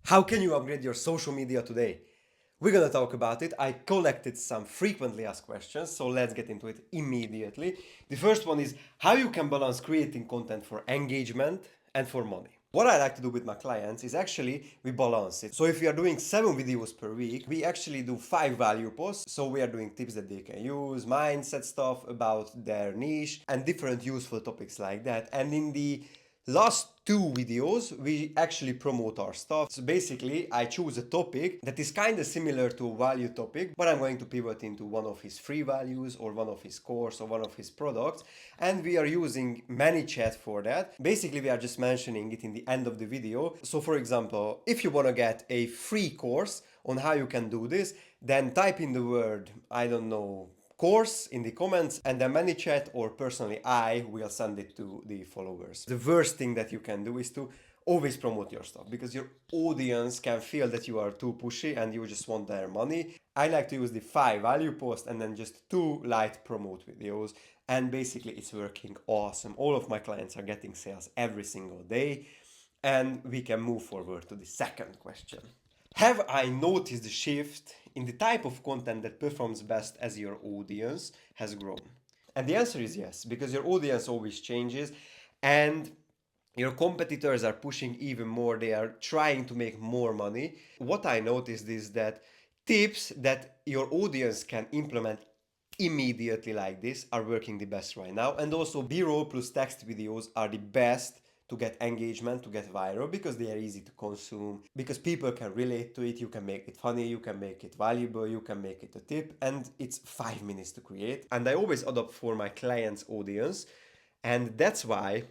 How can you upgrade your social media today? We're gonna talk about it. I collected some frequently asked questions, so let's get into it immediately. The first one is how you can balance creating content for engagement and for money. What I like to do with my clients is actually we balance it. So if we are doing 7 videos per week, we actually do 5 value posts. So we are doing tips that they can use, mindset stuff about their niche, and different useful topics like that. And in the last 2 videos, we actually promote our stuff. So basically, I choose a topic that is kind of similar to a value topic, but I'm going to pivot into one of his free values or one of his course or one of his products. And we are using ManyChat for that. Basically, we are just mentioning it in the end of the video. So for example, if you want to get a free course on how you can do this, then type in the word, I don't know, course in the comments, and then ManyChat or personally I will send it to the followers. The worst thing that you can do is to always promote your stuff because your audience can feel that you are too pushy and you just want their money. I like to use the 5 value post and then just 2 light promote videos, and basically it's working awesome. All of my clients are getting sales every single day, and we can move forward to the second question. Have I noticed the shift in the type of content that performs best as your audience has grown? And the answer is yes, because your audience always changes and your competitors are pushing even more. They are trying to make more money. What I noticed is that tips that your audience can implement immediately like this are working the best right now. And also B-roll plus text videos are the best to get engagement, to get viral, because they are easy to consume, because people can relate to it. You can make it funny, you can make it valuable, you can make it a tip, and it's 5 minutes to create. And I always adopt for my client's audience, and that's why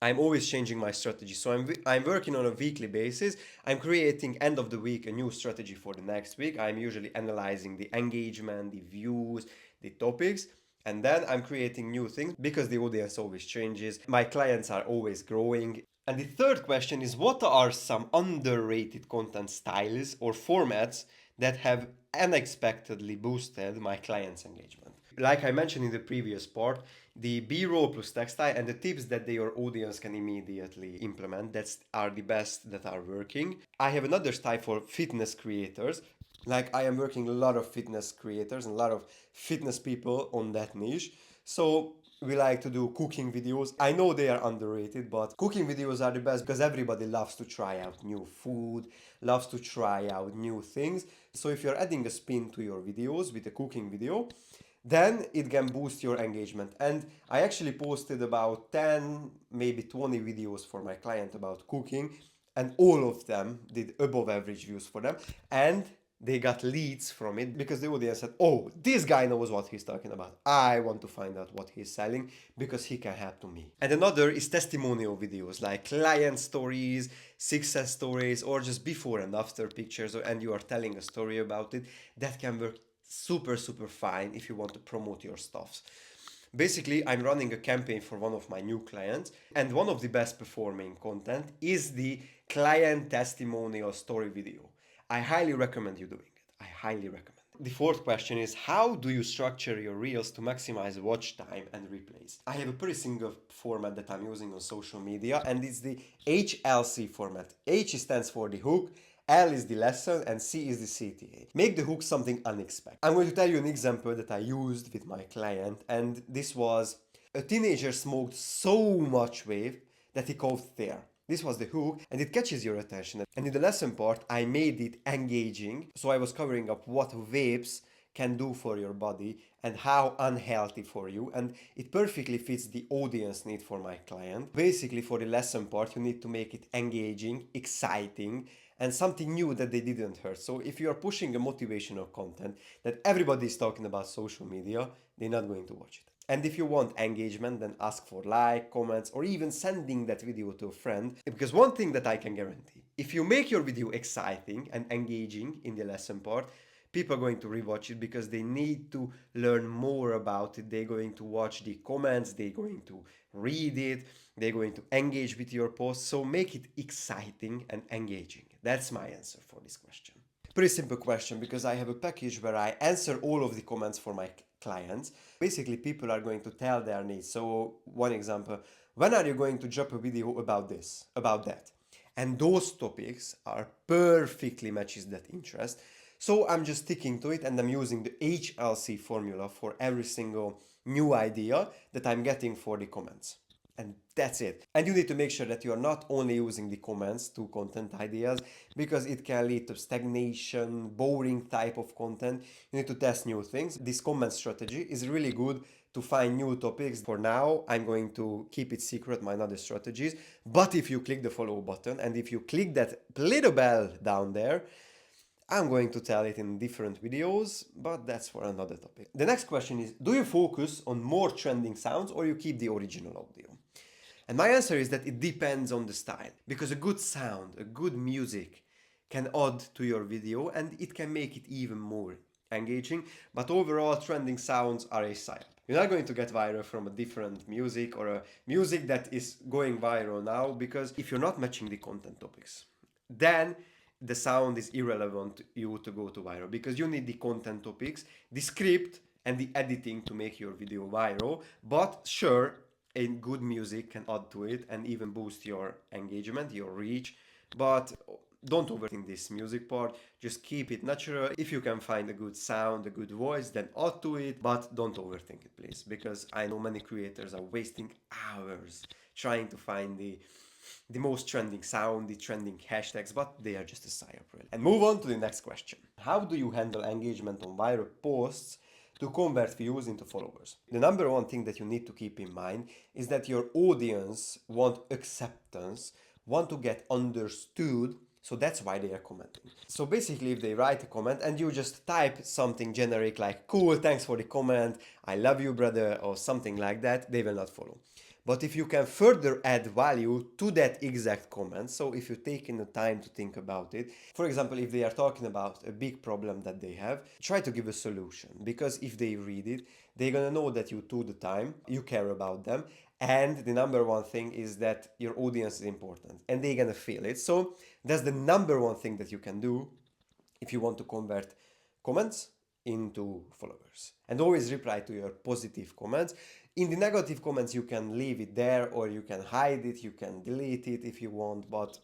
I'm always changing my strategy. So I'm working on a weekly basis. I'm creating end of the week a new strategy for the next week. I'm usually analyzing the engagement, the views, the topics, and then I'm creating new things because the audience always changes. My clients are always growing. And the third question is, what are some underrated content styles or formats that have unexpectedly boosted my clients' engagement? Like I mentioned in the previous part, the B-roll plus textile and the tips that your audience can immediately implement, that are the best that are working. I have another style for fitness creators. Like I am working a lot of fitness creators and a lot of fitness people on that niche. So we like to do cooking videos. I know they are underrated, but cooking videos are the best because everybody loves to try out new food, loves to try out new things. So if you're adding a spin to your videos with a cooking video, then it can boost your engagement. And I actually posted about 10, maybe 20 videos for my client about cooking, and all of them did above average views for them. And they got leads from it because the audience said, oh, this guy knows what he's talking about. I want to find out what he's selling because he can help to me. And another is testimonial videos like client stories, success stories, or just before and after pictures, and you are telling a story about it. That can work super fine if you want to promote your stuff. Basically, I'm running a campaign for one of my new clients, and one of the best performing content is the client testimonial story video. I highly recommend you doing it. I highly recommend. The fourth question is, how do you structure your reels to maximize watch time and replays? I have a pretty single format that I'm using on social media, and it's the HLC format. H stands for the hook, L is the lesson, and C is the CTA. Make the hook something unexpected. I'm going to tell you an example that I used with my client, and this was a teenager smoked so much vape that he coughed there. This was the hook, and it catches your attention. And in the lesson part, I made it engaging, so I was covering up what vapes can do for your body and how unhealthy for you, and it perfectly fits the audience need for my client. Basically, for the lesson part, you need to make it engaging, exciting, and something new that they didn't hear. So if you are pushing a motivational content that everybody is talking about social media, they're not going to watch it. And if you want engagement, then ask for like, comments, or even sending that video to a friend. Because one thing that I can guarantee, if you make your video exciting and engaging in the lesson part, people are going to rewatch it because they need to learn more about it. They're going to watch the comments, they're going to read it, they're going to engage with your post. So make it exciting and engaging. That's my answer for this question. Pretty simple question because I have a package where I answer all of the comments for my clients. Basically, people are going to tell their needs. So, one example, when are you going to drop a video about this, about that? and those topics are perfectly matches that interest. So I'm just sticking to it and I'm using the HLC formula for every single new idea that I'm getting for the comments. And that's it. And you need to make sure that you are not only using the comments to content ideas, because it can lead to stagnation, boring type of content. You need to test new things. This comment strategy is really good to find new topics. For now, I'm going to keep it secret, my other strategies. But if you click the follow button and if you click that little bell down there, I'm going to tell it in different videos, but that's for another topic. The next question is, do you focus on more trending sounds or you keep the original audio? And my answer is that it depends on the style, because a good sound, a good music can add to your video and it can make it even more engaging. But overall, trending sounds are a psyop. You're not going to get viral from a different music or a music that is going viral now, because if you're not matching the content topics, then the sound is irrelevant to you to go to viral, because you need the content topics, the script, and the editing to make your video viral. But sure, a good music can add to it and even boost your engagement, your reach. But don't overthink this music part. Just keep it natural. If you can find a good sound, a good voice, then add to it. But don't overthink it, please, because I know many creators are wasting hours trying to find the most trending sound, the trending hashtags, but they are just a psyop, really. And move on to the next question. How do you handle engagement on viral posts to convert views into followers? The number one thing that you need to keep in mind is that your audience want acceptance, want to get understood, so that's why they are commenting. So basically, if they write a comment and you just type something generic like, cool, thanks for the comment, I love you, brother, or something like that, they will not follow. But if you can further add value to that exact comment, so if you take in the time to think about it, for example, if they are talking about a big problem that they have, try to give a solution. Because if they read it, they're gonna know that you took the time, you care about them, and the number one thing is that your audience is important, and they're gonna feel it. So that's the number one thing that you can do if you want to convert comments into followers. And always reply to your positive comments. In the negative comments, you can leave it there or you can hide it, you can delete it if you want, but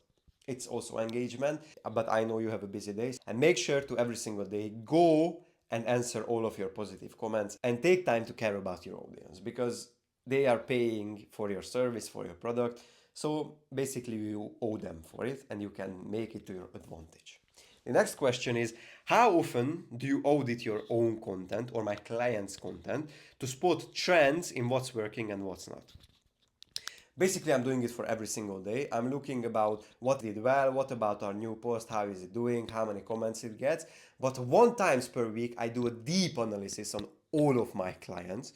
it's also engagement. But I know you have a busy day, and make sure to every single day go and answer all of your positive comments and take time to care about your audience, because they are paying for your service, for your product. So basically you owe them for it and you can make it to your advantage. The next question is, how often do you audit your own content or my client's content to spot trends in what's working and what's not? Basically, I'm doing it for every single day. I'm looking about what did well, what about our new post, how is it doing, how many comments it gets. But one times per week, I do a deep analysis on all of my clients.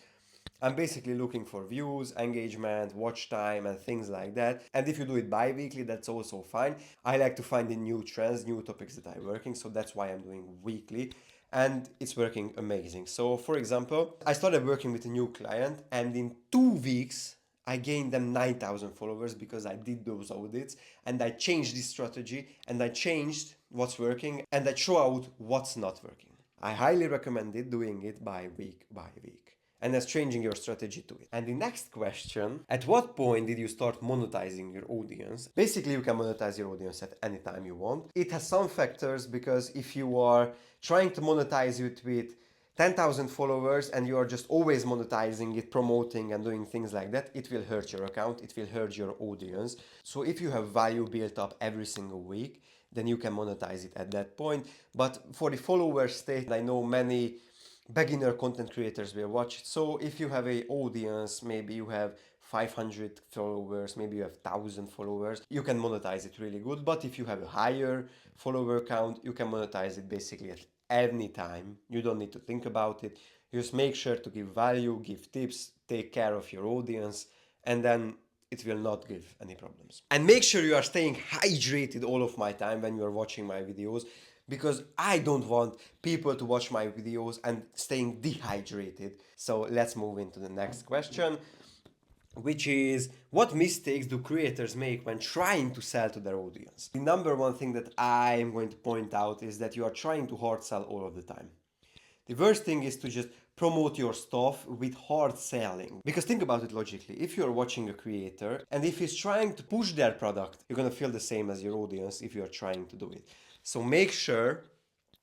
I'm basically looking for views, engagement, watch time, and things like that. And if you do it bi-weekly, that's also fine. I like to find the new trends, new topics that are working, so that's why I'm doing weekly. And it's working amazing. So, for example, I started working with a new client, and in 2 weeks, I gained them 9,000 followers because I did those audits and I changed this strategy and I changed what's working and I throw out what's not working. I highly recommend it, doing it by week, and that's changing your strategy to it. And the next question, at what point did you start monetizing your audience? Basically, you can monetize your audience at any time you want. It has some factors, because if you are trying to monetize it with 10,000 followers and you are just always monetizing it, promoting and doing things like that, it will hurt your account, it will hurt your audience. So if you have value built up every single week, then you can monetize it at that point. But for the follower state, I know many beginner content creators will watch it. So if you have a audience, maybe you have 500 followers, maybe you have 1,000 followers, you can monetize it really good. But if you have a higher follower count, you can monetize it basically at any time. You don't need to think about it. Just make sure to give value, give tips, take care of your audience, and then it will not give any problems. And make sure you are staying hydrated all of my time when you are watching my videos, because I don't want people to watch my videos and staying dehydrated. So let's move into the next question, which is, what mistakes do creators make when trying to sell to their audience? The number one thing that I am going to point out is that you are trying to hard sell all of the time. The worst thing is to just promote your stuff with hard selling. Because think about it logically. If you're watching a creator and if he's trying to push their product, you're gonna feel the same as your audience if you're trying to do it. So make sure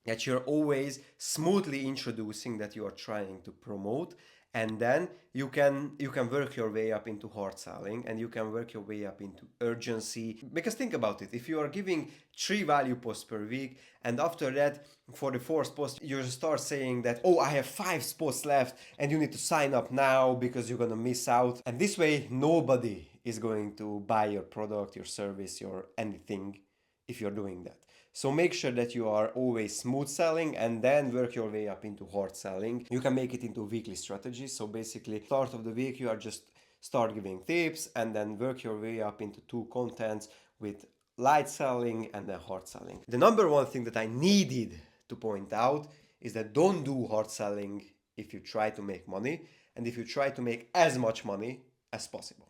that you're always smoothly introducing that you are trying to promote, and then you can work your way up into hard selling, and you can work your way up into urgency. Because think about it, if you are giving 3 value posts per week, and after that for the fourth post you start saying that, oh, I have 5 spots left and you need to sign up now because you're gonna miss out, and this way nobody is going to buy your product, your service, your anything if you're doing that. So make sure that you are always smooth selling and then work your way up into hard selling. You can make it into a weekly strategy. So basically, start of the week, you are just start giving tips and then work your way up into 2 contents with light selling and then hard selling. The number one thing that I needed to point out is that don't do hard selling if you try to make money and if you try to make as much money as possible.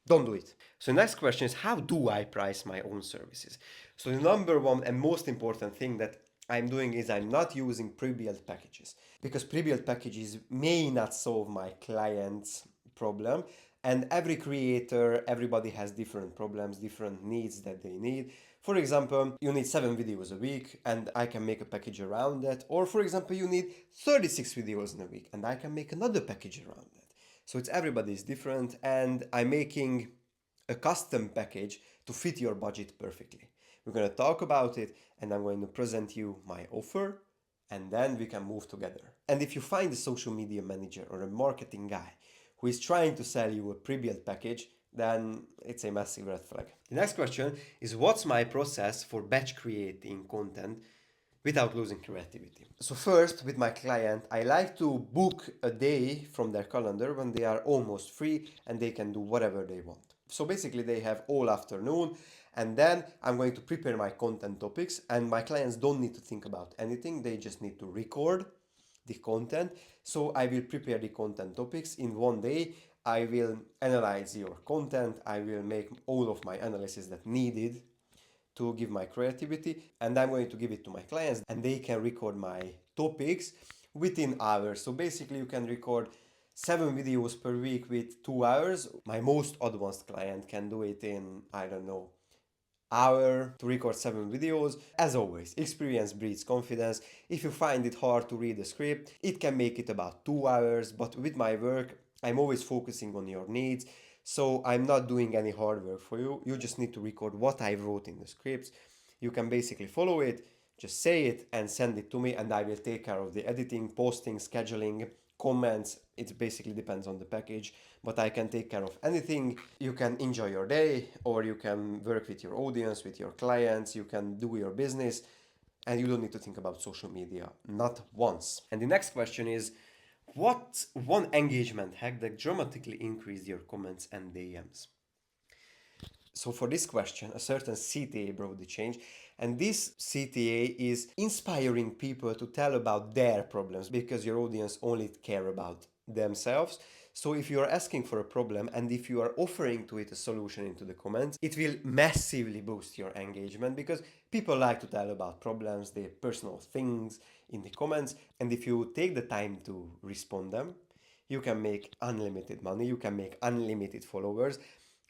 Don't do it. So the next question is, how do I price my own services? So the number one and most important thing that I'm doing is I'm not using pre-built packages, because pre-built packages may not solve my client's problem, and every creator, everybody has different problems, different needs that they need. For example, you need 7 videos a week and I can make a package around that. Or for example, you need 36 videos in a week and I can make another package around that. So it's everybody's different, and I'm making a custom package to fit your budget perfectly. We're going to talk about it and I'm going to present you my offer, and then we can move together. And if you find a social media manager or a marketing guy who is trying to sell you a pre-built package, then it's a massive red flag. The next question is, what's my process for batch creating content without losing creativity? So first, with my client, I like to book a day from their calendar when they are almost free and they can do whatever they want. So basically they have all afternoon, and then I'm going to prepare my content topics, and my clients don't need to think about anything. They just need to record the content. So I will prepare the content topics in one day. I will analyze your content. I will make all of my analysis that needed to give my creativity, and I'm going to give it to my clients and they can record my topics within hours. So basically you can record 7 videos per week with 2 hours. My most advanced client can do it in, I don't know, hour to record 7 videos. As always, experience breeds confidence. If you find it hard to read a script, it can make it about 2 hours, but with my work, I'm always focusing on your needs. So I'm not doing any hard work for you. You just need to record what I wrote in the scripts. You can basically follow it, just say it and send it to me, and I will take care of the editing, posting, scheduling, comments. It basically depends on the package, but I can take care of anything. You can enjoy your day, or you can work with your audience, with your clients, you can do your business, and you don't need to think about social media, not once. And the next question is, what's one engagement hack that dramatically increased your comments and DMs? So for this question, a certain CTA brought the change, and this CTA is inspiring people to tell about their problems, because your audience only care about themselves. So if you are asking for a problem and if you are offering to it a solution into the comments, it will massively boost your engagement, because people like to tell about problems, their personal things in the comments, and if you take the time to respond them, you can make unlimited money, you can make unlimited followers,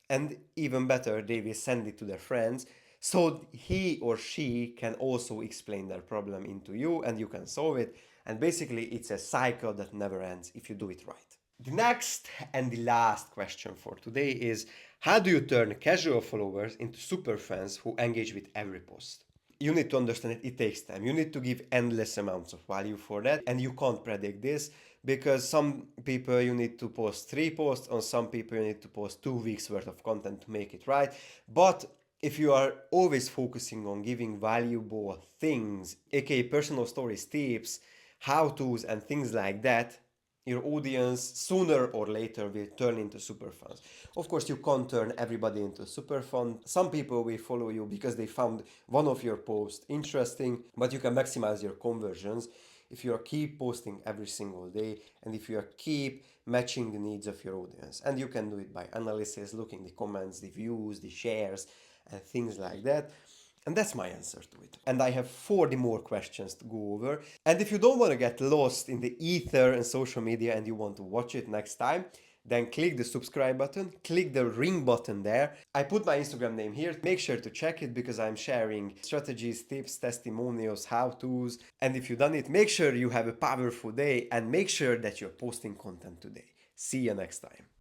and even better, they will send it to their friends, so he or she can also explain their problem into you and you can solve it. And basically it's a cycle that never ends if you do it right. The next and the last question for today is, how do you turn casual followers into super fans who engage with every post? You need to understand it takes time. You need to give endless amounts of value for that, and you can't predict this, because some people you need to post 3 posts, on some people you need to post 2 weeks worth of content to make it right. But if you are always focusing on giving valuable things, aka personal stories, tips, how-tos and things like that, your audience sooner or later will turn into super fans. Of course, you can't turn everybody into a super fan. Some people will follow you because they found one of your posts interesting, but you can maximize your conversions if you are keep posting every single day and if you are keep matching the needs of your audience. And you can do it by analysis, looking the comments, the views, the shares, and things like that. And that's my answer to it. And I have 40 more questions to go over. And if you don't want to get lost in the ether and social media and you want to watch it next time, then click the subscribe button, click the ring button there. I put my Instagram name here. Make sure to check it because I'm sharing strategies, tips, testimonials, how-tos. And if you've done it, make sure you have a powerful day and make sure that you're posting content today. See you next time.